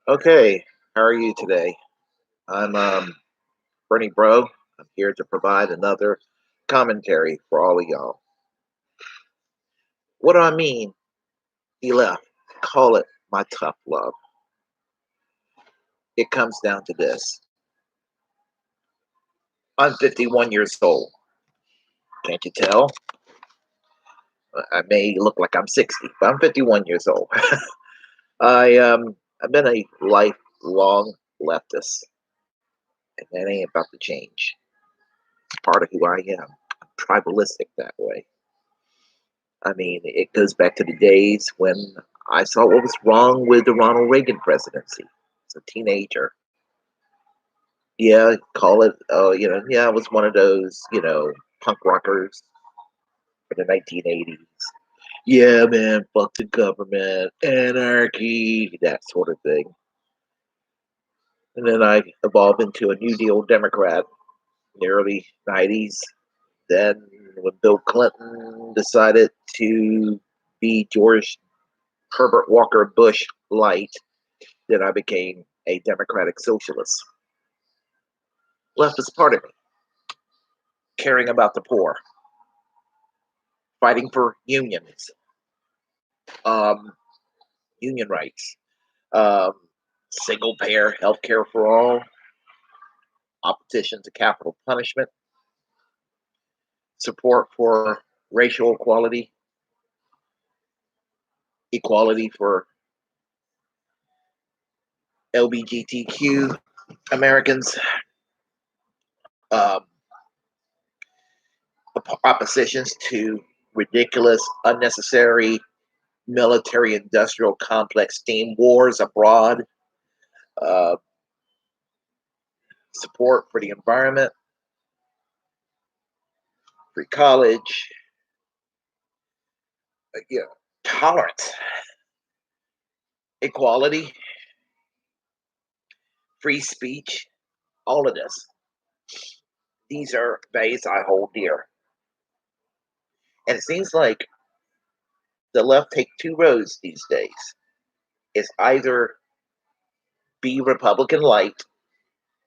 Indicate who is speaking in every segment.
Speaker 1: Okay, how are you today? I'm Bernie Bro. I'm here to provide another commentary for all of y'all. What do I mean? He left. Call it my tough love. It comes down to this. I'm 51 years old. Can't you tell? I may look like I'm 60, but I'm 51 years old. I've been a lifelong leftist, and that ain't about to change. It's part of who I am. I'm tribalistic that way. I mean, it goes back to the days when I saw what was wrong with the Ronald Reagan presidency. As a teenager, yeah, call it, yeah, I was one of those, punk rockers for the 1980s. Yeah, man, fuck the government, anarchy, that sort of thing. And then I evolved into a New Deal Democrat in the early 90s. Then, when Bill Clinton decided to be George Herbert Walker Bush light, then I became a democratic socialist. Left is part of me, caring about the poor, fighting for unions, um, union rights, um, single payer health care for all, opposition to capital punishment, support for racial equality, equality for LGBTQ Americans, um, oppositions to ridiculous, unnecessary military industrial complex team wars abroad, uh, support for the environment, free college, tolerance, equality, free speech, all of this. These are values I hold dear. And it seems like the left take two roads these days. It's either be Republican light,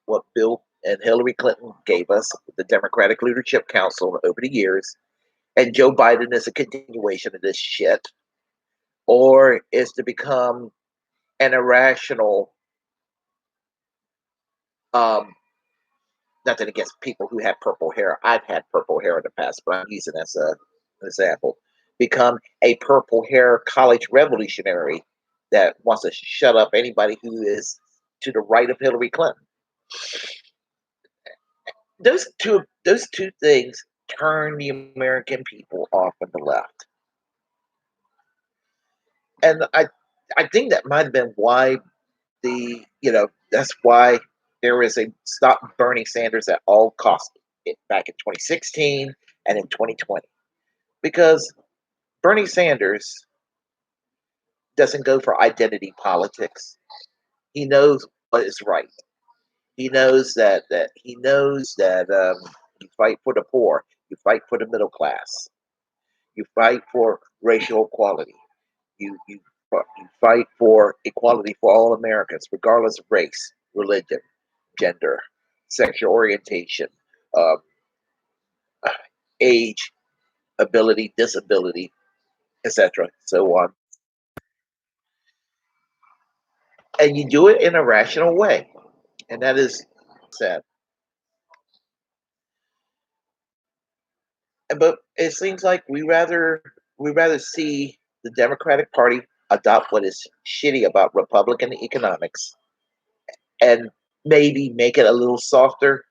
Speaker 1: what Bill and Hillary Clinton gave us, the Democratic Leadership Council over the years, and Joe Biden is a continuation of this shit, or is to become an irrational, um, nothing against people who have purple hair. I've had purple hair in the past, but I'm using it as an example. Become a purple hair college revolutionary that wants to shut up anybody who is to the right of Hillary Clinton. Those two things turn the American people off on the left. And I think that might have been why that's why there is a stop Bernie Sanders at all costs back in 2016 and in 2020. Because Bernie Sanders doesn't go for identity politics. He knows what is right. He knows that you fight for the poor, you fight for the middle class, you fight for racial equality, you fight for equality for all Americans, regardless of race, religion, gender, sexual orientation, uh, age, ability, disability, etc., so on. And you do it in a rational way, and that is sad. But it seems like we rather see the Democratic Party adopt what is shitty about Republican economics and maybe make it a little softer,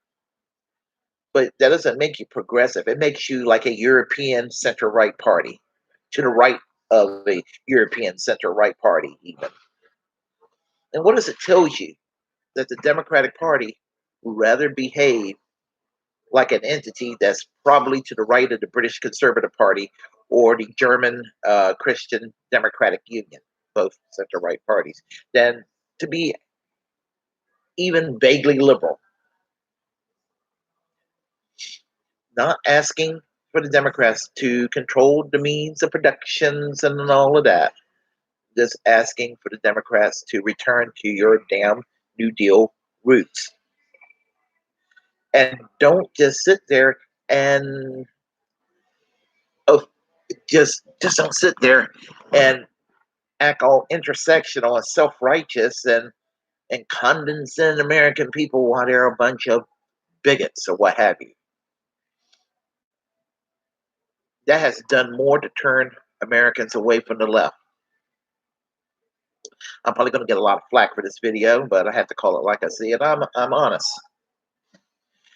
Speaker 1: but that doesn't make you progressive. It makes you like a European center right party, to the right of a European center right party, even. And what does it tell you? That the Democratic Party would rather behave like an entity that's probably to the right of the British Conservative Party or the German Christian Democratic Union, both center right parties, than to be even vaguely liberal. Not asking for the Democrats to control the means of productions and all of that. just asking for the Democrats to return to your damn New Deal roots. And don't just sit there and oh, just don't sit there and act all intersectional and self-righteous and condescend American people while they're a bunch of bigots or what have you. That has done more to turn Americans away from the left. I'm probably going to get a lot of flack for this video, but I have to call it like I see it. I'm honest.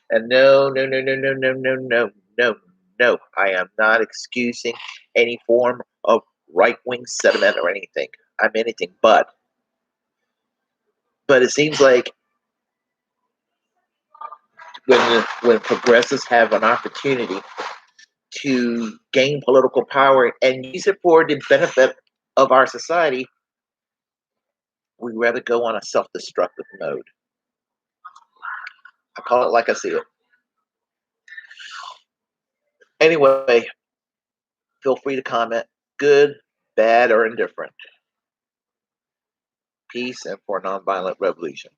Speaker 1: And no, no, no, no, no, no, no, no, no, no. I am not excusing any form of right-wing sentiment or anything. I'm anything but. But it seems like when progressives have an opportunity to gain political power and use it for the benefit of our society, we'd rather go on a self-destructive mode. I call it like I see it. Anyway, feel free to comment. Good, bad, or indifferent. Peace and for a nonviolent revolution.